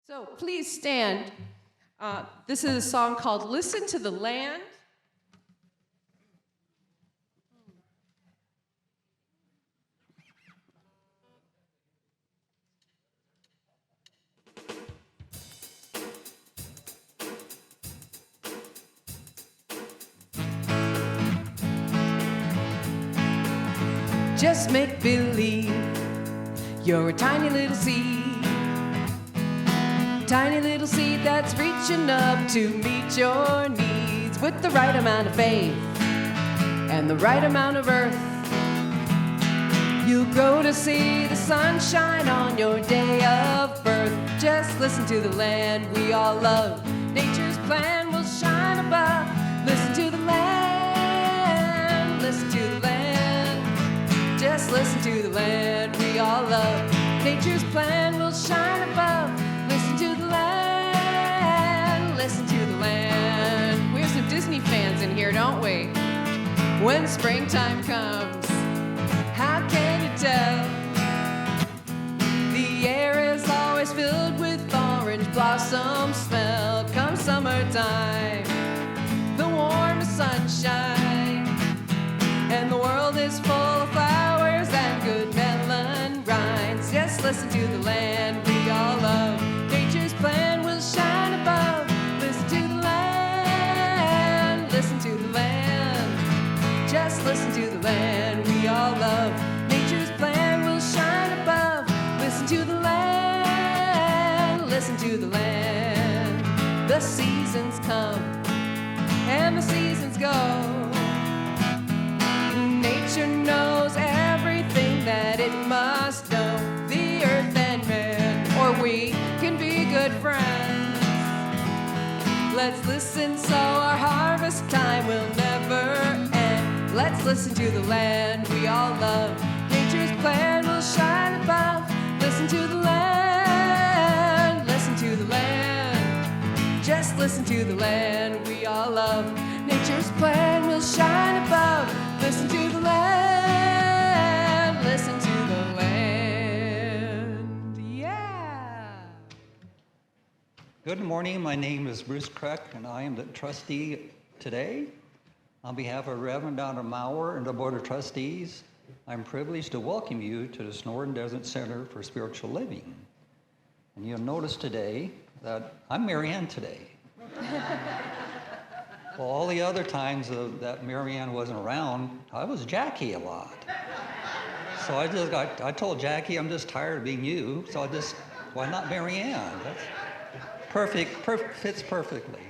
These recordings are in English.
So please stand. This is a song called Listen to the Land. Just make believe you're a tiny little seed. Tiny little seed that's reaching up to meet your needs with the right amount of faith and the right amount of earth. You'll grow to see the sunshine on your day of birth. Just listen to the land we all love. Nature's plan will shine above. Listen to the land, listen to the land. Just listen to the land we all love. Nature's plan will shine above. Listen to the land, listen to the land. We have some Disney fans in here, don't we? When springtime comes, how can you tell? The air is always filled with orange blossom smell. Come summertime, the warm sunshine, and the world is full of flowers and good melon rinds. Just listen to the land we all love. Nature's plan will shine above. Listen to the land, listen to the land. Just listen to the land we all love. Nature's plan will shine above. Listen to the land, listen to the land. The seasons come and the seasons go. Nature knows everything that it must know. The earth and man, or we, can be good friends. Let's listen so our harvest time will never end. Let's listen to the land we all love. Nature's plan will shine above. Listen to the land, listen to the land. Just listen to the land we all love. Nature's plan will shine above. Listen to the land, listen to the land. Yeah. Good morning. My name is Bruce Kreck, and I am the trustee today. On behalf of Reverend Donna Maurer and the Board of Trustees, I'm privileged to welcome you to the Sonoran Desert Center for Spiritual Living. And you'll notice today that I'm Marianne today. Well, all the other times that Marianne wasn't around, I was Jackie a lot. So I told Jackie, I'm just tired of being you, so why not Marianne? That's perfect, fits perfectly.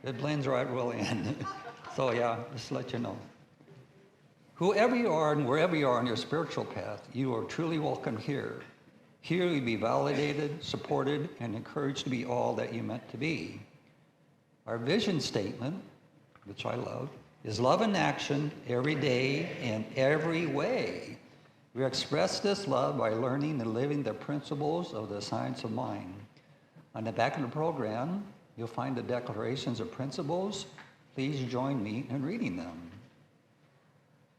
It blends right well in. So yeah, just to let you know. Whoever you are and wherever you are on your spiritual path, you are truly welcome here. Here you'll be validated, supported, and encouraged to be all that you're meant to be. Our vision statement, which I love, is love in action every day in every way. We express this love by learning and living the principles of the science of mind. On the back of the program, you'll find the declarations of principles. Please join me in reading them.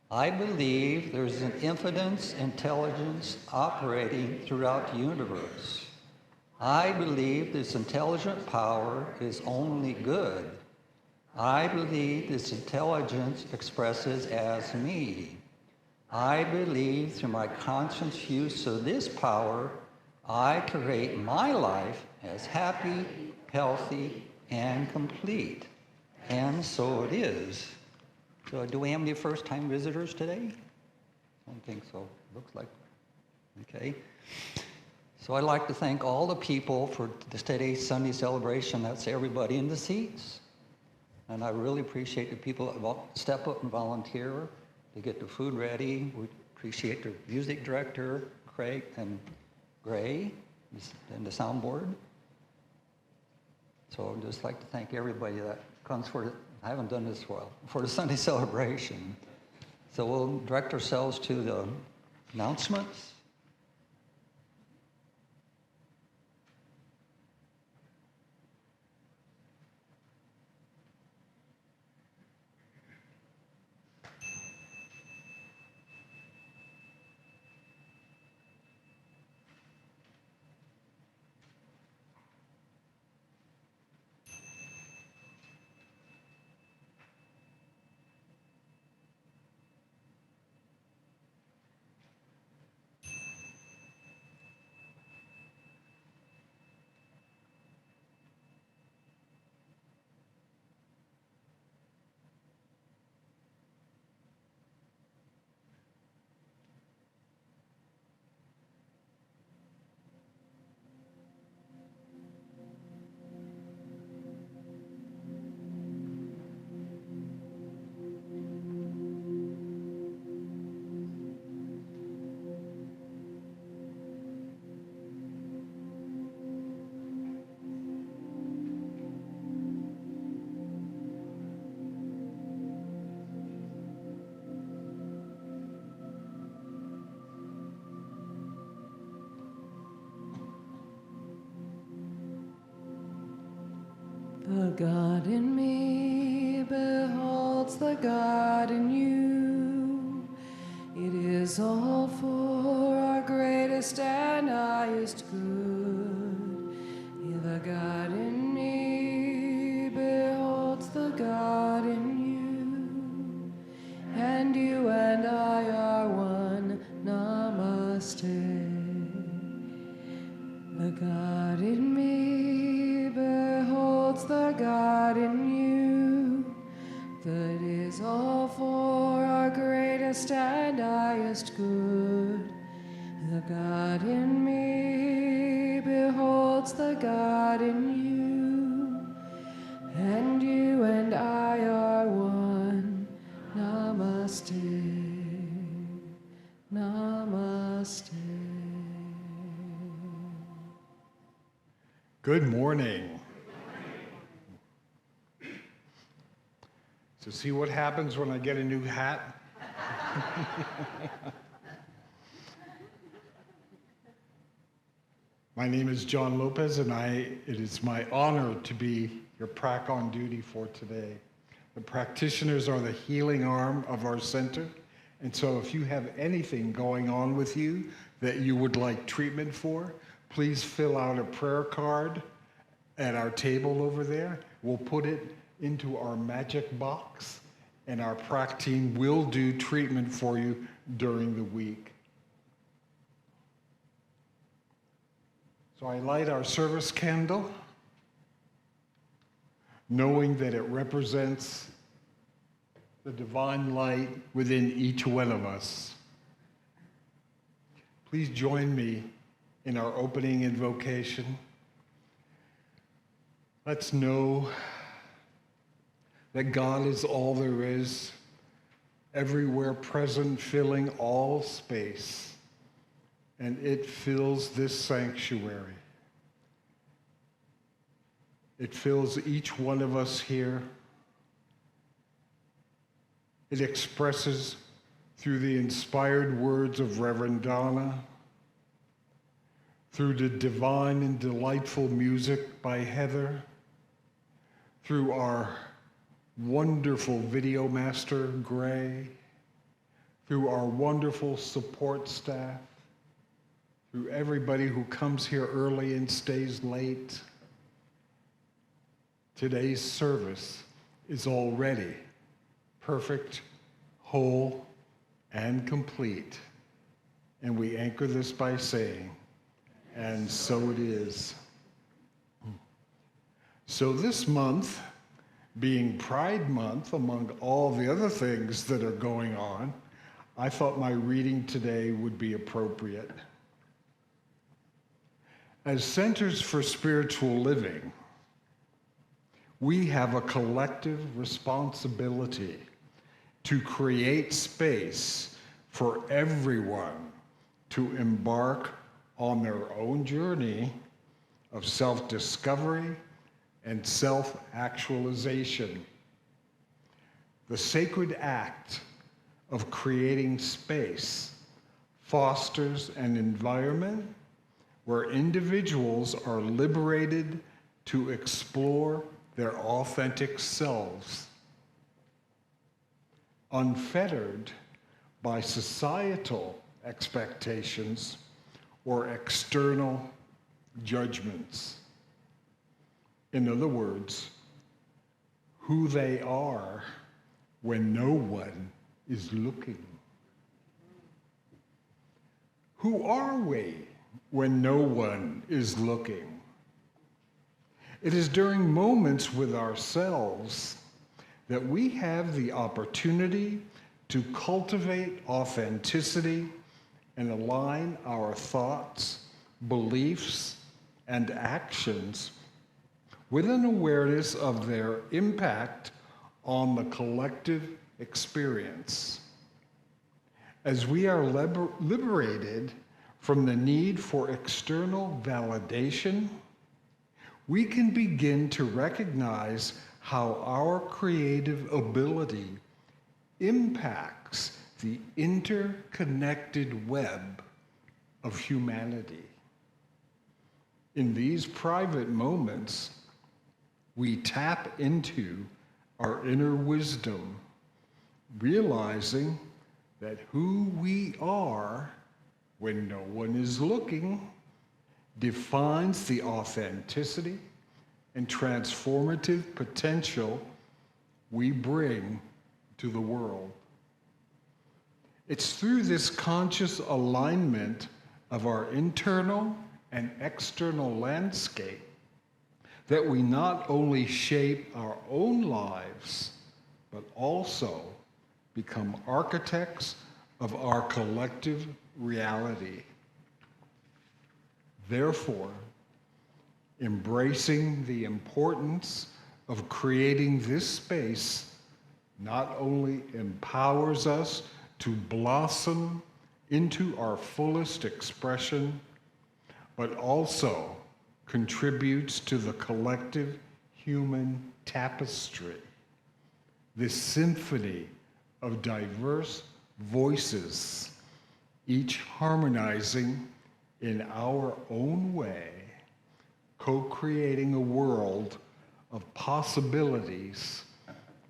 I believe there's an infinite intelligence operating throughout the universe. I believe this intelligent power is only good. I believe this intelligence expresses as me. I believe through my conscious use of this power, I create my life as happy, healthy, and complete. And so it is. So do we have any first-time visitors today? I don't think so. Looks like, okay. So I'd like to thank all the people for today's Sunday celebration. That's everybody in the seats. And I really appreciate the people that step up and volunteer to get the food ready. We appreciate the music director, Craig and Gray, and the soundboard. So I'd just like to thank everybody that comes I haven't done this well, for the Sunday celebration. So we'll direct ourselves to the announcements. The God in me beholds the God in you. It is all for our greatest and highest good. The God in me beholds the God in you. And you and I are one. Namaste. The God in me beholds the God in you. That is all for our greatest and highest good. The God in me beholds the God in you. And you and I are one. Namaste. Namaste. Good morning. So see what happens when I get a new hat? My name is John Lopez, and it is my honor to be your prac on duty for today. The practitioners are the healing arm of our center, and so if you have anything going on with you that you would like treatment for, please fill out a prayer card at our table over there. We'll put it into our magic box, and our prac team will do treatment for you during the week. So I light our service candle, knowing that it represents the divine light within each one of us. Please join me in our opening invocation. Let's know that God is all there is, everywhere present, filling all space, and it fills this sanctuary. It fills each one of us here. It expresses through the inspired words of Reverend Donna, through the divine and delightful music by Heather, through our wonderful video master, Gray, through our wonderful support staff, through everybody who comes here early and stays late. Today's service is already perfect, whole, and complete. And we anchor this by saying, and so it is. So this month, being Pride Month, among all the other things that are going on, I thought my reading today would be appropriate. As Centers for Spiritual Living, we have a collective responsibility to create space for everyone to embark on their own journey of self-discovery and self-actualization. The sacred act of creating space fosters an environment where individuals are liberated to explore their authentic selves, unfettered by societal expectations or external judgments. In other words, who they are when no one is looking. Who are we when no one is looking? It is during moments with ourselves that we have the opportunity to cultivate authenticity and align our thoughts, beliefs, and actions with an awareness of their impact on the collective experience. As we are liberated from the need for external validation, we can begin to recognize how our creative ability impacts the interconnected web of humanity. In these private moments, we tap into our inner wisdom, realizing that who we are when no one is looking defines the authenticity and transformative potential we bring to the world. It's through this conscious alignment of our internal and external landscape that we not only shape our own lives, but also become architects of our collective reality. Therefore, embracing the importance of creating this space not only empowers us to blossom into our fullest expression, but also contributes to the collective human tapestry, this symphony of diverse voices, each harmonizing in our own way, co-creating a world of possibilities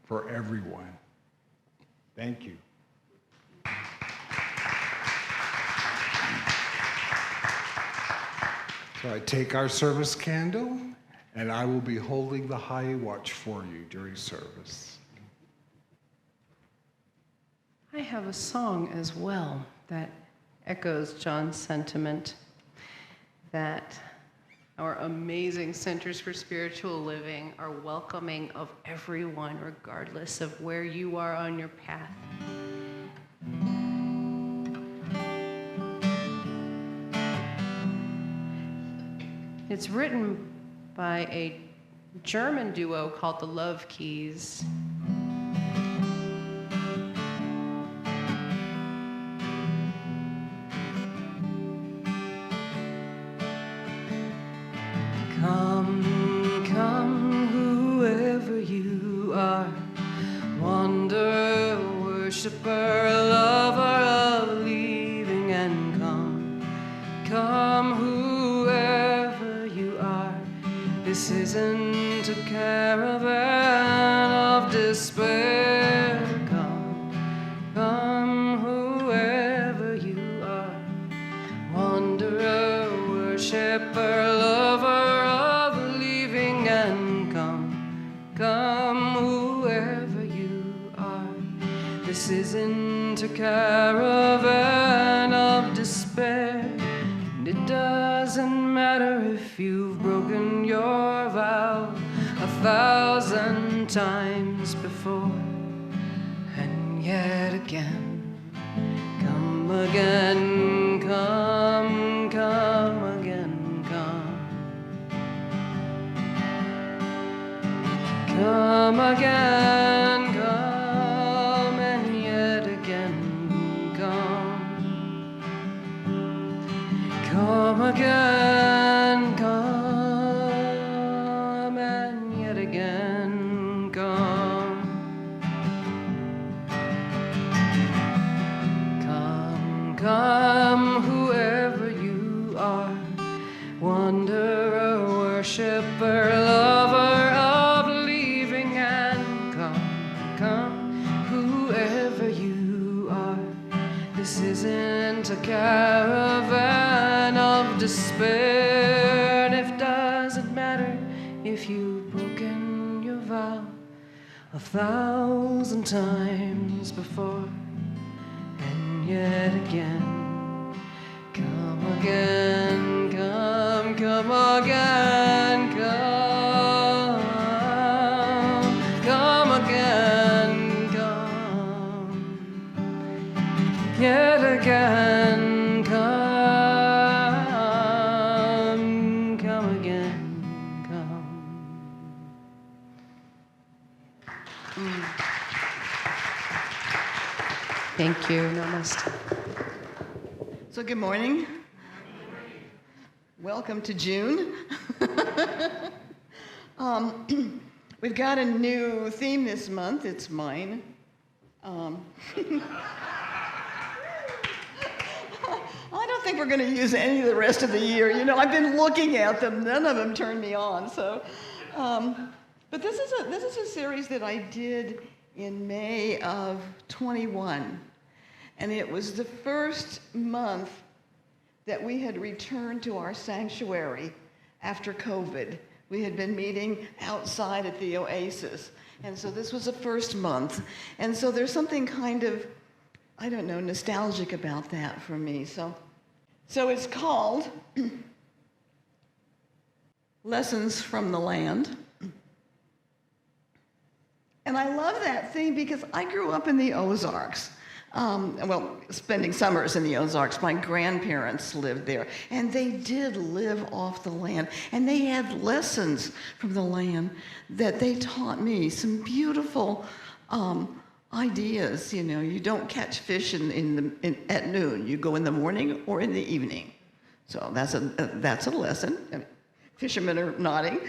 for everyone. Thank you. So I take our service candle, and I will be holding the high watch for you during service. I have a song as well that echoes John's sentiment that our amazing centers for spiritual living are welcoming of everyone, regardless of where you are on your path. It's written by a German duo called the Love Keys. Come, come, whoever you are, wanderer, worshiper, lover of leaving, and come, come, whoever you are. This isn't a caravan of despair. Come, come, whoever you are, wanderer, worshiper, lover. Come, whoever you are. This isn't a caravan of despair. And it doesn't matter if you've broken your vow 1,000 times before. And yet again, come again, come, come again, come. Come again, come, and yet again, come. Come again, come, and yet again, come. Come, come, whoever you are, wanderer, worshiper, lover. This isn't a caravan of despair. And it doesn't matter if you've broken your vow 1,000 times before. And yet again, come again, come, come again, come, come again, come. Yet again, come, come again, come. Thank you. Namaste. So good morning. Welcome to June. We've got a new theme this month. It's mine. I don't think we're going to use any of the rest of the year. You know, I've been looking at them. None of them turn me on. So But this is a series that I did in May of 21. And it was the first month that we had returned to our sanctuary after COVID. We had been meeting outside at the Oasis. And so this was the first month. And so there's something kind of, I don't know, nostalgic about that for me. So it's called Lessons from the Land. And I love that theme because I grew up in the Ozarks. Spending summers in the Ozarks. My grandparents lived there, and they did live off the land, and they had lessons from the land that they taught me, some beautiful ideas. You know, you don't catch fish at noon. You go in the morning or in the evening. So that's a lesson. Fishermen are nodding.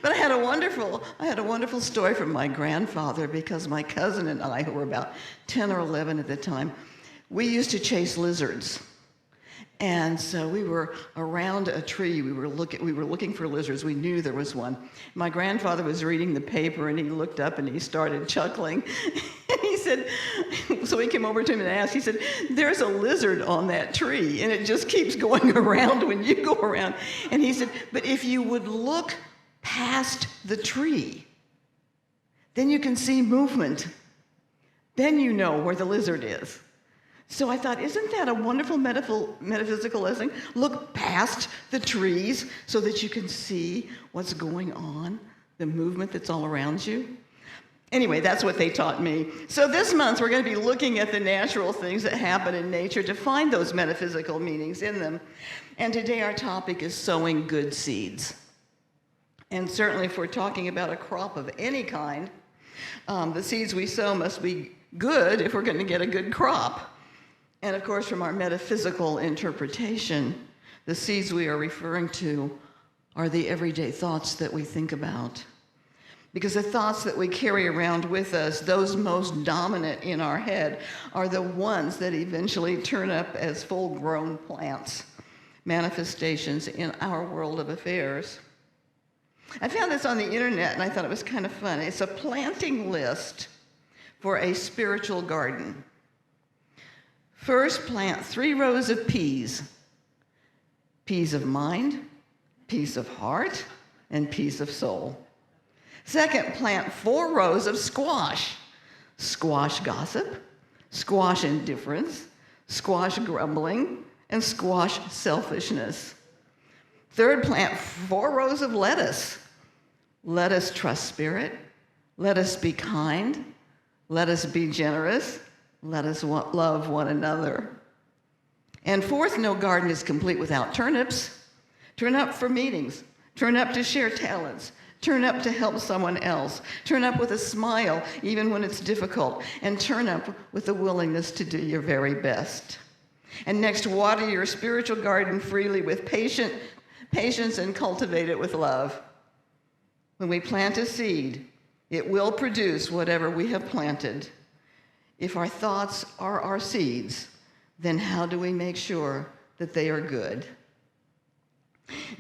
But I had a wonderful story from my grandfather, because my cousin and I, who were about 10 or 11 at the time, we used to chase lizards. And so we were around a tree. We were looking for lizards. We knew there was one. My grandfather was reading the paper, and he looked up and he started chuckling. And he said, so we came over to him and asked, he said, "There's a lizard on that tree, and it just keeps going around when you go around." And he said, "But if you would look past the tree, then you can see movement. Then you know where the lizard is." So I thought, isn't that a wonderful metaphysical lesson? Look past the trees so that you can see what's going on, the movement that's all around you. Anyway, that's what they taught me. So this month, we're going to be looking at the natural things that happen in nature to find those metaphysical meanings in them. And today our topic is sowing good seeds. And certainly if we're talking about a crop of any kind, the seeds we sow must be good if we're going to get a good crop. And of course, from our metaphysical interpretation, the seeds we are referring to are the everyday thoughts that we think about. Because the thoughts that we carry around with us, those most dominant in our head, are the ones that eventually turn up as full-grown plants, manifestations in our world of affairs. I found this on the internet, and I thought it was kind of fun. It's a planting list for a spiritual garden. First, plant 3 rows of peas. Peas of mind, peas of heart, and peas of soul. Second, plant 4 rows of squash. Squash gossip, squash indifference, squash grumbling, and squash selfishness. Third, plant 4 rows of lettuce. Let us trust spirit. Let us be kind. Let us be generous. Let us love one another. And fourth, no garden is complete without turnips. Turn up for meetings. Turn up to share talents. Turn up to help someone else. Turn up with a smile, even when it's difficult. And turn up with the willingness to do your very best. And next, water your spiritual garden freely with patience and cultivate it with love. When we plant a seed, it will produce whatever we have planted. If our thoughts are our seeds, then how do we make sure that they are good?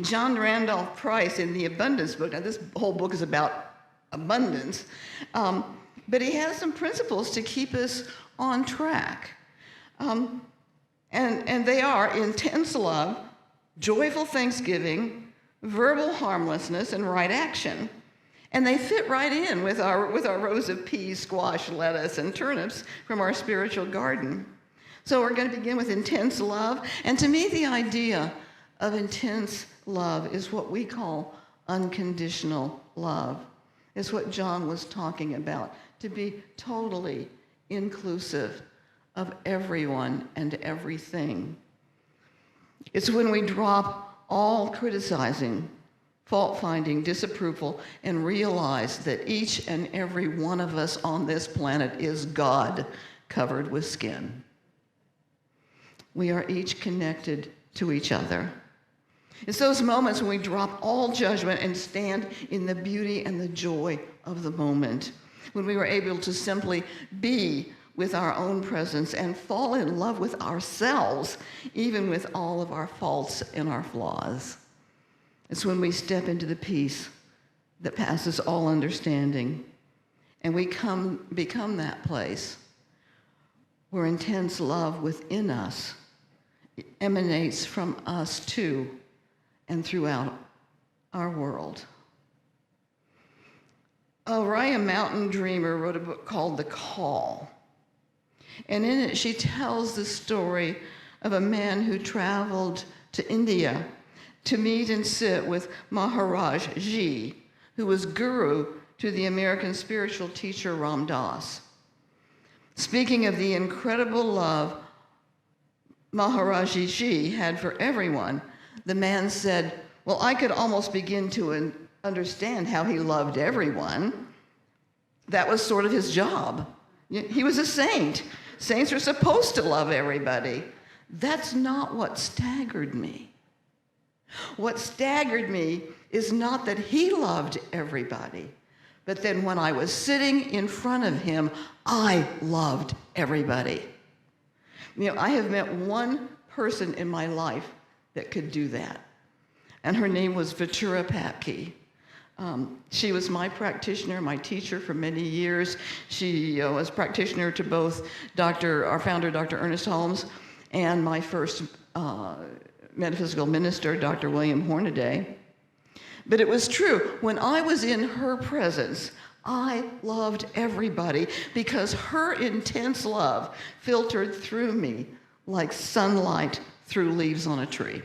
John Randolph Price in the Abundance book, now this whole book is about abundance, but he has some principles to keep us on track. And they are intense love, joyful thanksgiving, verbal harmlessness, and right action. And they fit right in with our rows of peas, squash, lettuce, and turnips from our spiritual garden. So we're going to begin with intense love. And to me, the idea of intense love is what we call unconditional love. It's what John was talking about, to be totally inclusive of everyone and everything. It's when we drop all criticizing, fault-finding, disapproval, and realize that each and every one of us on this planet is God covered with skin. We are each connected to each other. It's those moments when we drop all judgment and stand in the beauty and the joy of the moment, when we were able to simply be with our own presence and fall in love with ourselves, even with all of our faults and our flaws. It's when we step into the peace that passes all understanding, and we become that place where intense love within us emanates from us to and throughout our world. Raya Mountain Dreamer wrote a book called The Call. And in it, she tells the story of a man who traveled to India to meet and sit with Maharaj Ji, who was guru to the American spiritual teacher Ram Dass. Speaking of the incredible love Maharaj Ji had for everyone, the man said, well, I could almost begin to understand how he loved everyone. That was sort of his job. He was a saint. Saints are supposed to love everybody. That's not what staggered me. What staggered me is not that he loved everybody, but then when I was sitting in front of him, I loved everybody. I have met one person in my life that could do that, and her name was Vitura Papke. She was my practitioner, my teacher for many years. She was practitioner to both our founder, Dr. Ernest Holmes, and my first metaphysical minister, Dr. William Hornaday. But it was true. When I was in her presence, I loved everybody because her intense love filtered through me like sunlight through leaves on a tree.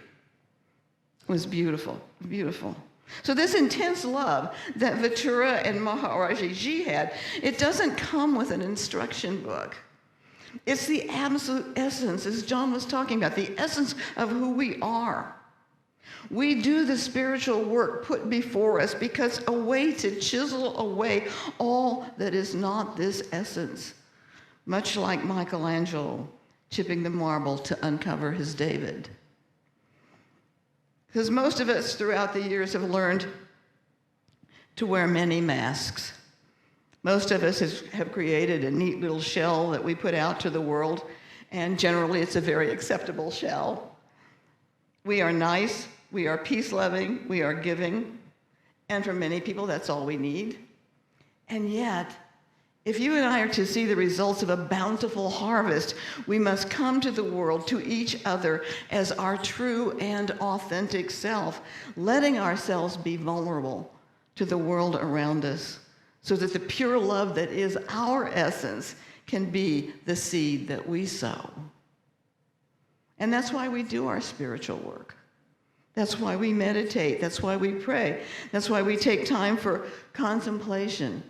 It was beautiful, beautiful. So this intense love that Vitura and Maharaji Ji had, it doesn't come with an instruction book. It's the absolute essence, as John was talking about, the essence of who we are. We do the spiritual work put before us because a way to chisel away all that is not this essence, much like Michelangelo chipping the marble to uncover his David. Because most of us throughout the years have learned to wear many masks. Most of us have created a neat little shell that we put out to the world, and generally it's a very acceptable shell. We are nice, we are peace-loving, we are giving, and for many people that's all we need. And yet, if you and I are to see the results of a bountiful harvest, we must come to the world, to each other, as our true and authentic self, letting ourselves be vulnerable to the world around us, so that the pure love that is our essence can be the seed that we sow. And that's why we do our spiritual work. That's why we meditate. That's why we pray. That's why we take time for contemplation,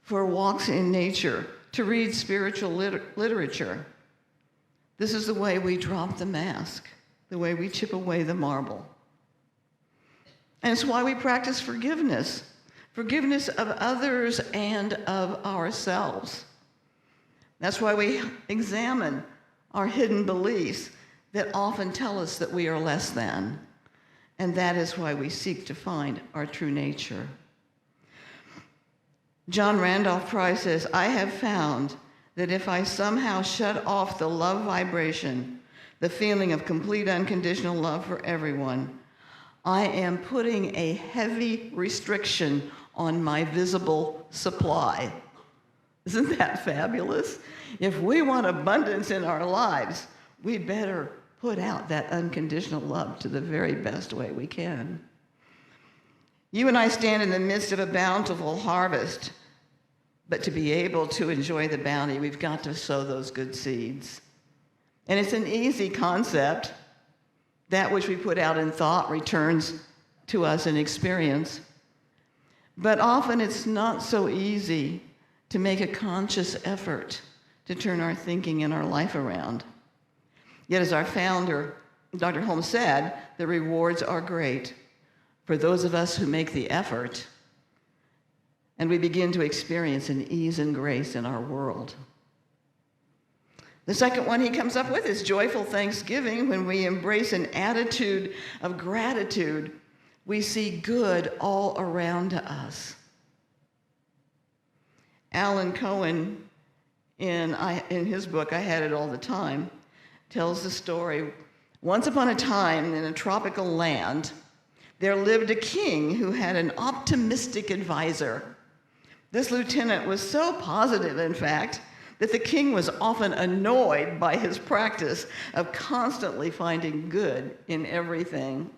for walks in nature, to read spiritual literature. This is the way we drop the mask, the way we chip away the marble. And it's why we practice forgiveness. Forgiveness of others and of ourselves. That's why we examine our hidden beliefs that often tell us that we are less than. And that is why we seek to find our true nature. John Randolph Price says, I have found that if I somehow shut off the love vibration, the feeling of complete unconditional love for everyone, I am putting a heavy restriction on my visible supply. Isn't that fabulous? If we want abundance in our lives, we better put out that unconditional love to the very best way we can. You and I stand in the midst of a bountiful harvest, but to be able to enjoy the bounty, we've got to sow those good seeds. And it's an easy concept. That which we put out in thought returns to us in experience. But often it's not so easy to make a conscious effort to turn our thinking and our life around. Yet as our founder, Dr. Holmes, said, the rewards are great for those of us who make the effort, and we begin to experience an ease and grace in our world. The second one he comes up with is joyful thanksgiving. When we embrace an attitude of gratitude, we see good all around us. Alan Cohen, in his book, I Had It All the Time, tells the story. Once upon a time in a tropical land, there lived a king who had an optimistic advisor. This lieutenant was so positive, in fact, that the king was often annoyed by his practice of constantly finding good in everything.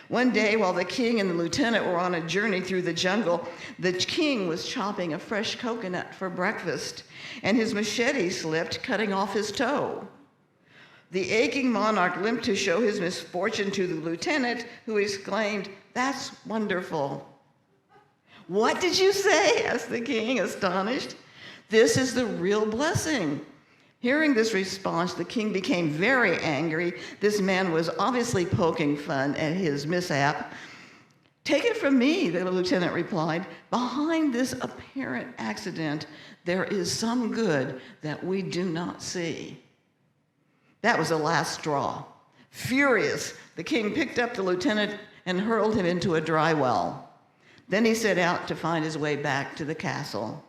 One day, while the king and the lieutenant were on a journey through the jungle, the king was chopping a fresh coconut for breakfast, and his machete slipped, cutting off his toe. The aching monarch limped to show his misfortune to the lieutenant, who exclaimed, "That's wonderful." "What did you say?" asked the king, astonished. "This is the real blessing." Hearing this response, the king became very angry. This man was obviously poking fun at his mishap. "Take it from me," the lieutenant replied. "Behind this apparent accident, there is some good that we do not see." That was the last straw. Furious, the king picked up the lieutenant and hurled him into a dry well. Then he set out to find his way back to the castle.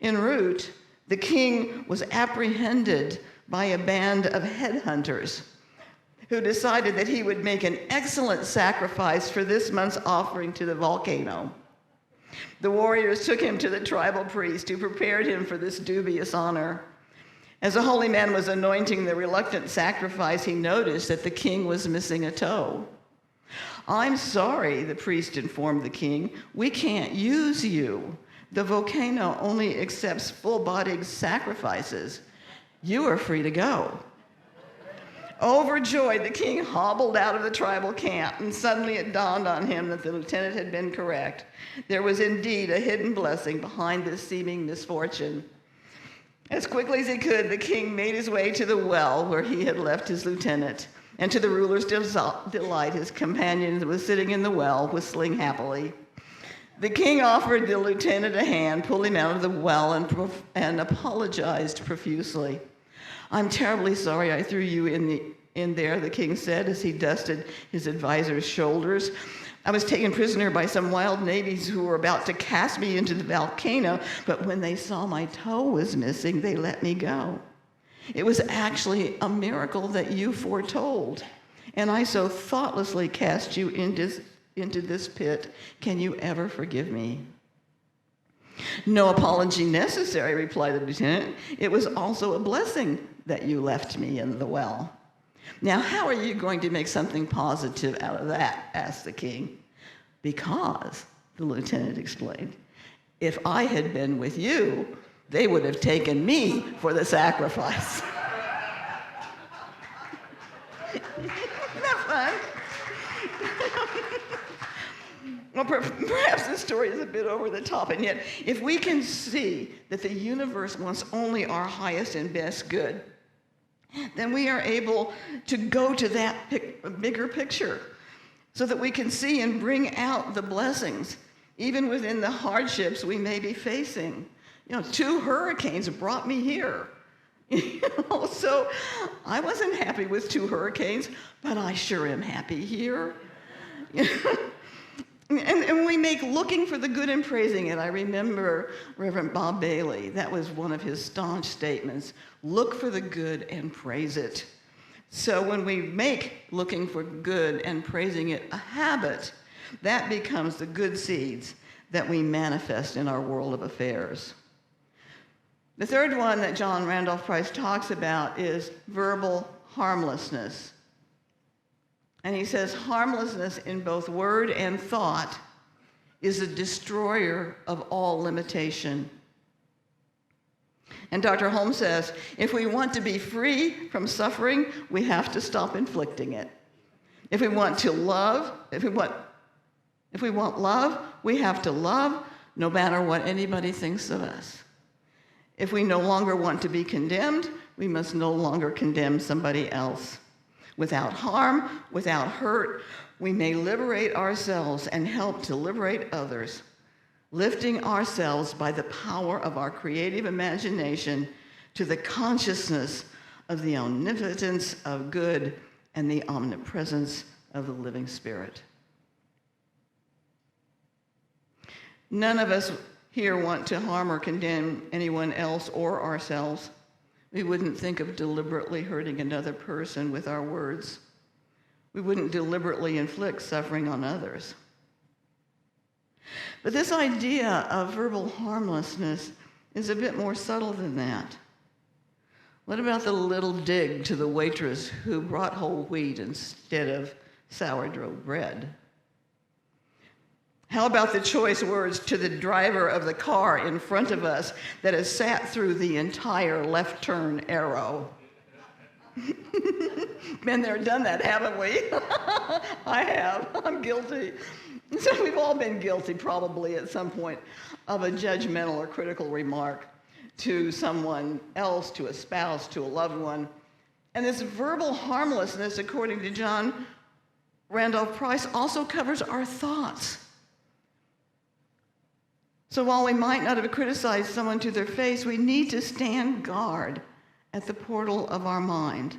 En route, the king was apprehended by a band of headhunters who decided that he would make an excellent sacrifice for this month's offering to the volcano. The warriors took him to the tribal priest, who prepared him for this dubious honor. As the holy man was anointing the reluctant sacrifice, he noticed that the king was missing a toe. "I'm sorry," the priest informed the king. "We can't use you. The volcano only accepts full-bodied sacrifices. You are free to go." Overjoyed, the king hobbled out of the tribal camp, and suddenly it dawned on him that the lieutenant had been correct. There was indeed a hidden blessing behind this seeming misfortune. As quickly as he could, the king made his way to the well where he had left his lieutenant, and to the ruler's delight, his companion was sitting in the well, whistling happily. The king offered the lieutenant a hand, pulled him out of the well, and apologized profusely. "I'm terribly sorry I threw you in there," the king said as he dusted his advisor's shoulders. "I was taken prisoner by some wild natives who were about to cast me into the volcano, but when they saw my toe was missing, they let me go. It was actually a miracle that you foretold, and I so thoughtlessly cast you into this pit. Can you ever forgive me?" "No apology necessary," replied the lieutenant. "It was also a blessing that you left me in the well." "Now, how are you going to make something positive out of that?" asked the king. "Because," the lieutenant explained, "if I had been with you, they would have taken me for the sacrifice." Isn't that fun? Well, perhaps this story is a bit over the top, and yet, if we can see that the universe wants only our highest and best good, then we are able to go to that bigger picture so that we can see and bring out the blessings, even within the hardships we may be facing. 2 hurricanes brought me here. So I wasn't happy with 2 hurricanes, but I sure am happy here. And we make looking for the good and praising it. I remember Reverend Bob Bailey. That was one of his staunch statements. Look for the good and praise it. So when we make looking for good and praising it a habit, that becomes the good seeds that we manifest in our world of affairs. The third one that John Randolph Price talks about is verbal harmlessness. And he says, harmlessness in both word and thought is a destroyer of all limitation. And Dr. Holmes says, if we want to be free from suffering, we have to stop inflicting it. If we want love, we have to love no matter what anybody thinks of us. If we no longer want to be condemned, we must no longer condemn somebody else. Without harm, without hurt, we may liberate ourselves and help to liberate others, lifting ourselves by the power of our creative imagination to the consciousness of the omnipotence of good and the omnipresence of the living Spirit. None of us here want to harm or condemn anyone else or ourselves. We wouldn't think of deliberately hurting another person with our words. We wouldn't deliberately inflict suffering on others. But this idea of verbal harmlessness is a bit more subtle than that. What about the little dig to the waitress who brought whole wheat instead of sourdough bread? How about the choice words to the driver of the car in front of us that has sat through the entire left turn arrow? Been there, done that, haven't we? I have. I'm guilty. So we've all been guilty probably at some point of a judgmental or critical remark to someone else, to a spouse, to a loved one. And this verbal harmlessness, according to John Randolph Price, also covers our thoughts. So while we might not have criticized someone to their face, we need to stand guard at the portal of our mind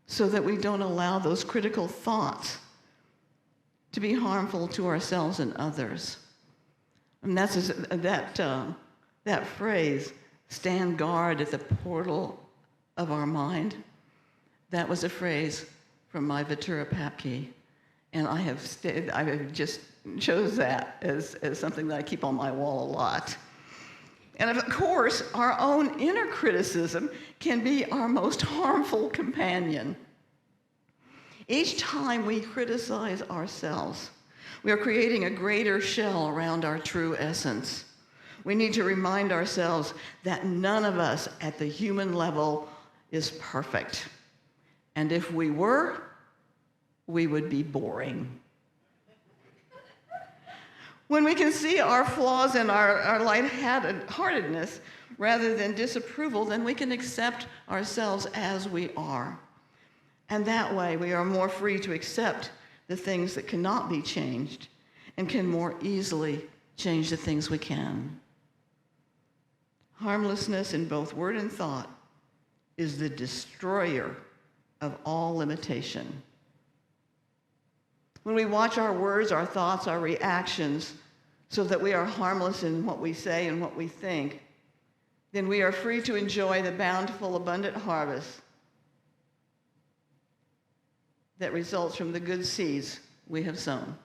so that we don't allow those critical thoughts to be harmful to ourselves and others. And that's that phrase, stand guard at the portal of our mind. That was a phrase from my Vitura Papke, and I have just chose that as something that I keep on my wall a lot. And of course, our own inner criticism can be our most harmful companion. Each time we criticize ourselves, we are creating a greater shell around our true essence. We need to remind ourselves that none of us at the human level is perfect. And if we were, we would be boring. When we can see our flaws and our lightheartedness rather than disapproval, then we can accept ourselves as we are. And that way, we are more free to accept the things that cannot be changed and can more easily change the things we can. Harmlessness in both word and thought is the destroyer of all limitation. When we watch our words, our thoughts, our reactions, so that we are harmless in what we say and what we think, then we are free to enjoy the bountiful, abundant harvest that results from the good seeds we have sown.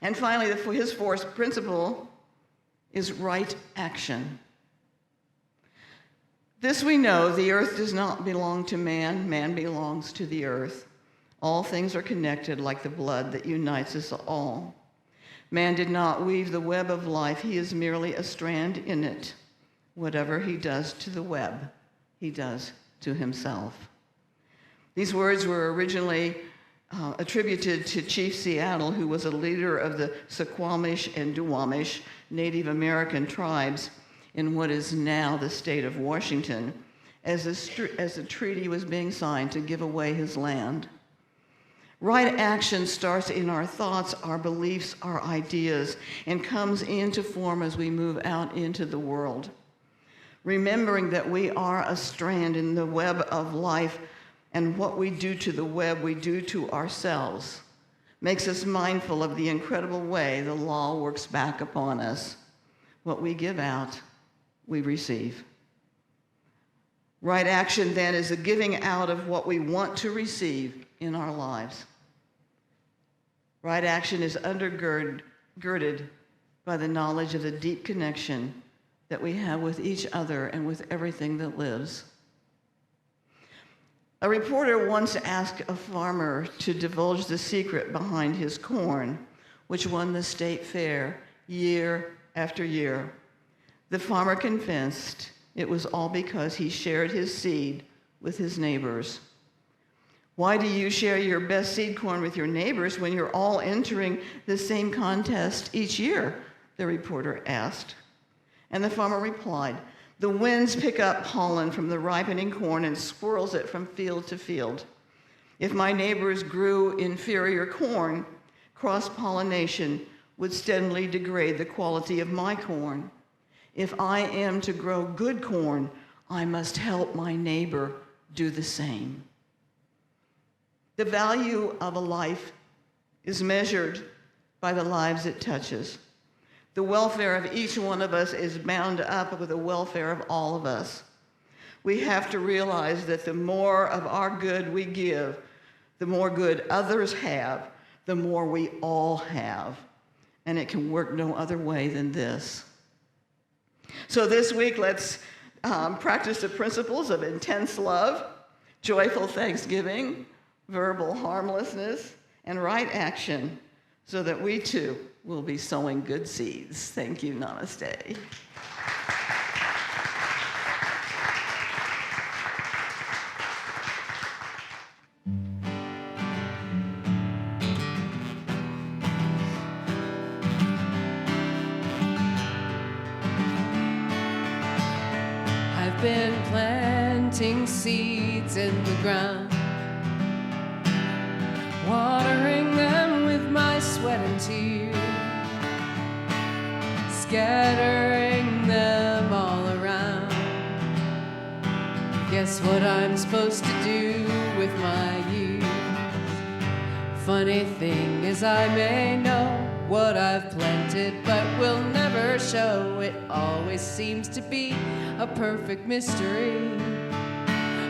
And finally, his fourth principle is right action. This we know, the earth does not belong to man, man belongs to the earth. All things are connected like the blood that unites us all. Man did not weave the web of life, he is merely a strand in it. Whatever he does to the web, he does to himself. These words were originally attributed to Chief Seattle, who was a leader of the Suquamish and Duwamish Native American tribes in what is now the state of Washington, as the treaty was being signed to give away his land. Right action starts in our thoughts, our beliefs, our ideas, and comes into form as we move out into the world. Remembering that we are a strand in the web of life, and what we do to the web, we do to ourselves, makes us mindful of the incredible way the law works back upon us. What we give out, we receive. Right action, then, is the giving out of what we want to receive in our lives. Right action is undergirded by the knowledge of the deep connection that we have with each other and with everything that lives. A reporter once asked a farmer to divulge the secret behind his corn, which won the state fair year after year. The farmer confessed it was all because he shared his seed with his neighbors. Why do you share your best seed corn with your neighbors when you're all entering the same contest each year? The reporter asked. And the farmer replied, the winds pick up pollen from the ripening corn and swirls it from field to field. If my neighbors grew inferior corn, cross-pollination would steadily degrade the quality of my corn. If I am to grow good corn, I must help my neighbor do the same. The value of a life is measured by the lives it touches. The welfare of each one of us is bound up with the welfare of all of us. We have to realize that the more of our good we give, The more good others have, the more we all have. And it can work no other way than this. So this week, let's practice the principles of intense love, joyful thanksgiving, verbal harmlessness, and right action, so that we too will be sowing good seeds. Thank you. Namaste. I've been planting seeds in the ground, watering them with my sweat and tears, scattering them all around. Guess what I'm supposed to do with my years? Funny thing is, I may know what I've planted, but will never show. It always seems to be a perfect mystery.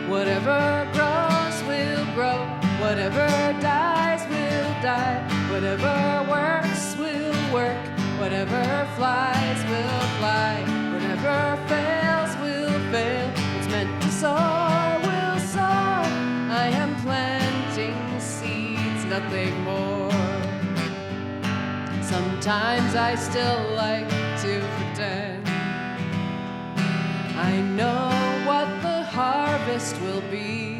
Whatever grows will grow, whatever dies will die, whatever works will work, whatever flies will fly, whatever fails will fail. What's meant to soar will soar. I am planting seeds, nothing more. Sometimes I still like to pretend I know what the harvest will be,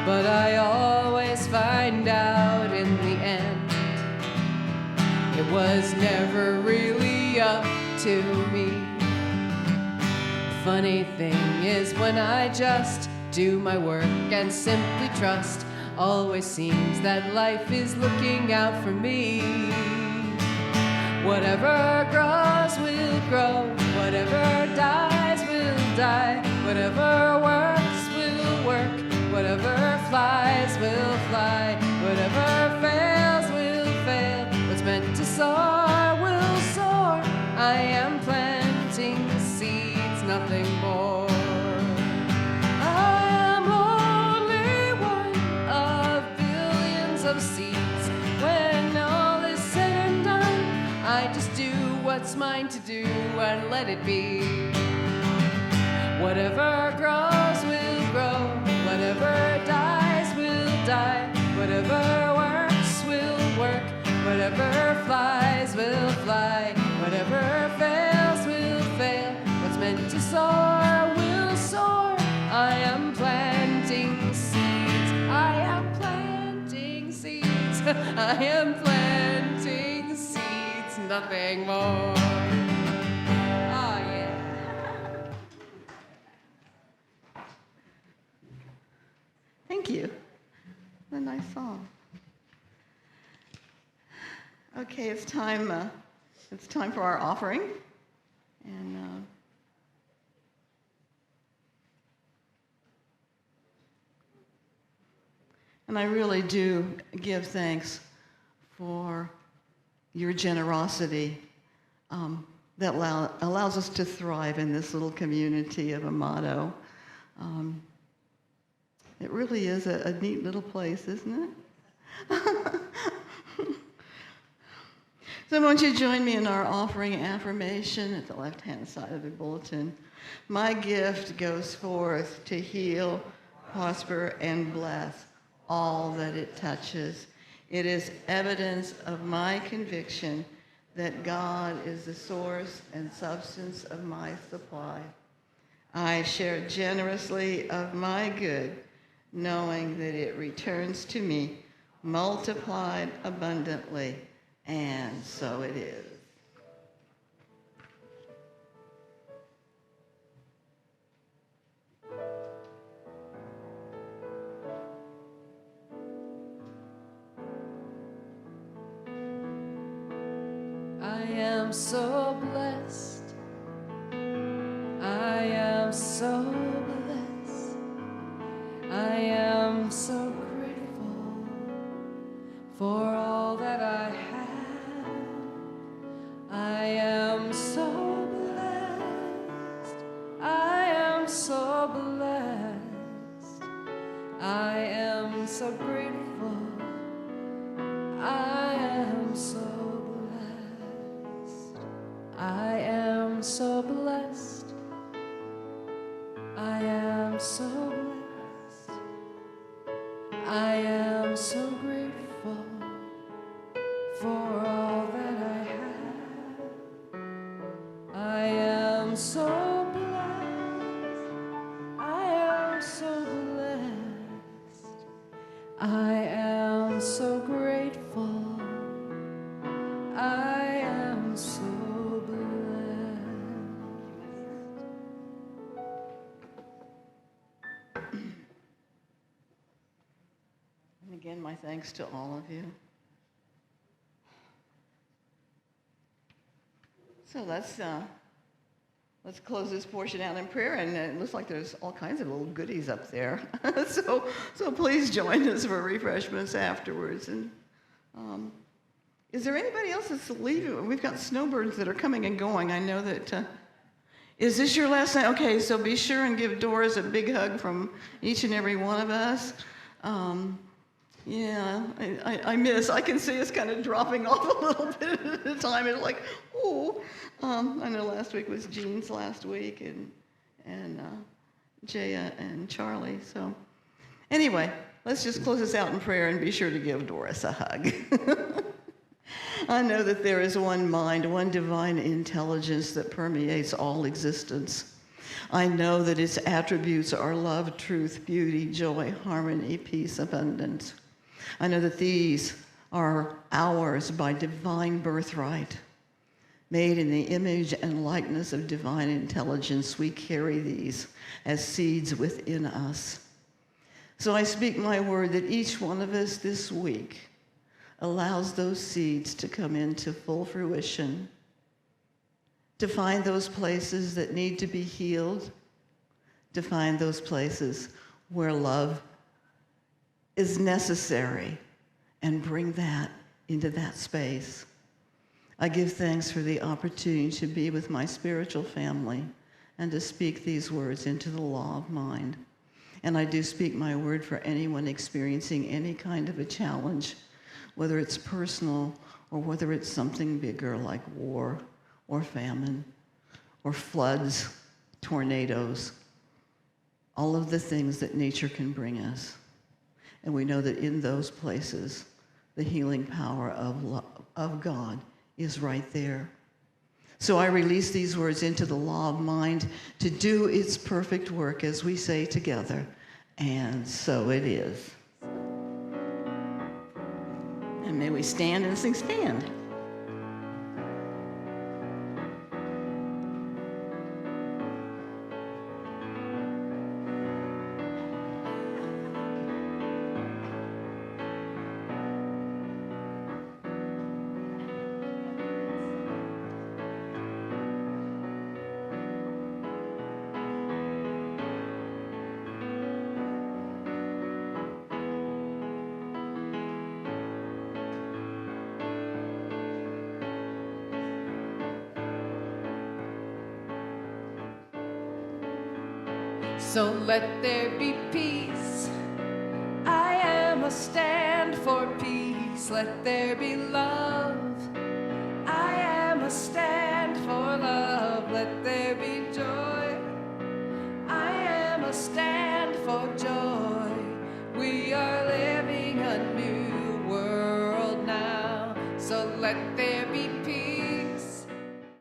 but I always find out in the end it was never really up to me. Funny thing is, when I just do my work and simply trust, always seems that life is looking out for me. Whatever grows will grow, whatever dies will die, whatever works will work, whatever flies will fly, whatever fails will fail. What's meant to soar will soar. I am planting seeds, nothing more. Of seeds. When all is said and done, I just do what's mine to do and let it be. Whatever grows will grow, whatever dies will die, whatever works will work, whatever flies will fly, whatever fails will fail. What's meant to soar will soar. I am planting seeds. I am planting seeds. I am planting seeds, nothing more. Oh, yeah. Thank you. What a nice song. Okay, it's time for our offering. And I really do give thanks for your generosity that allows us to thrive in this little community of Amado. It really is a neat little place, isn't it? So won't you join me in our offering affirmation at the left-hand side of the bulletin. My gift goes forth to heal, prosper, and bless all that it touches. It is evidence of my conviction that God is the source and substance of my supply. I share generously of my good, knowing that it returns to me multiplied abundantly, and so it is. I am so blessed. I am so blessed. I am so grateful for all that I have. I am so blessed. I am so blessed. I am so grateful. I am so blessed. I am so blessed. I am so blessed. I am so grateful for all that I have. I am so blessed. I am so blessed. I am so grateful. I am so blessed. And again, my thanks to all of you. So let's close this portion out in prayer, and it looks like there's all kinds of little goodies up there. so please join us for refreshments afterwards. And is there anybody else that's leaving? We've got snowbirds that are coming and going. I know that. Is this your last night? Okay, so be sure and give Doris a big hug from each and every one of us. Yeah, I can see us kind of dropping off a little bit at a time. It's like, oh, I know last week was Jean's last week, and Jaya and Charlie. So anyway, let's just close this out in prayer and be sure to give Doris a hug. I know that there is one mind, one divine intelligence that permeates all existence. I know that its attributes are love, truth, beauty, joy, harmony, peace, abundance. I know that these are ours by divine birthright. Made in the image and likeness of divine intelligence, we carry these as seeds within us. So I speak my word that each one of us this week allows those seeds to come into full fruition, to find those places that need to be healed, to find those places where love is necessary, and bring that into that space. I give thanks for the opportunity to be with my spiritual family and to speak these words into the law of mind. And I do speak my word for anyone experiencing any kind of a challenge, whether it's personal or whether it's something bigger like war or famine or floods, tornadoes, all of the things that nature can bring us. And we know that in those places, the healing power of God is right there. So I release these words into the law of mind to do its perfect work, as we say together, and so it is. And may we stand and sing Stand. So let there be peace. I am a stand for peace. Let there be love. I am a stand for love. Let there be joy. I am a stand for joy. We are living a new world now. So let there be peace.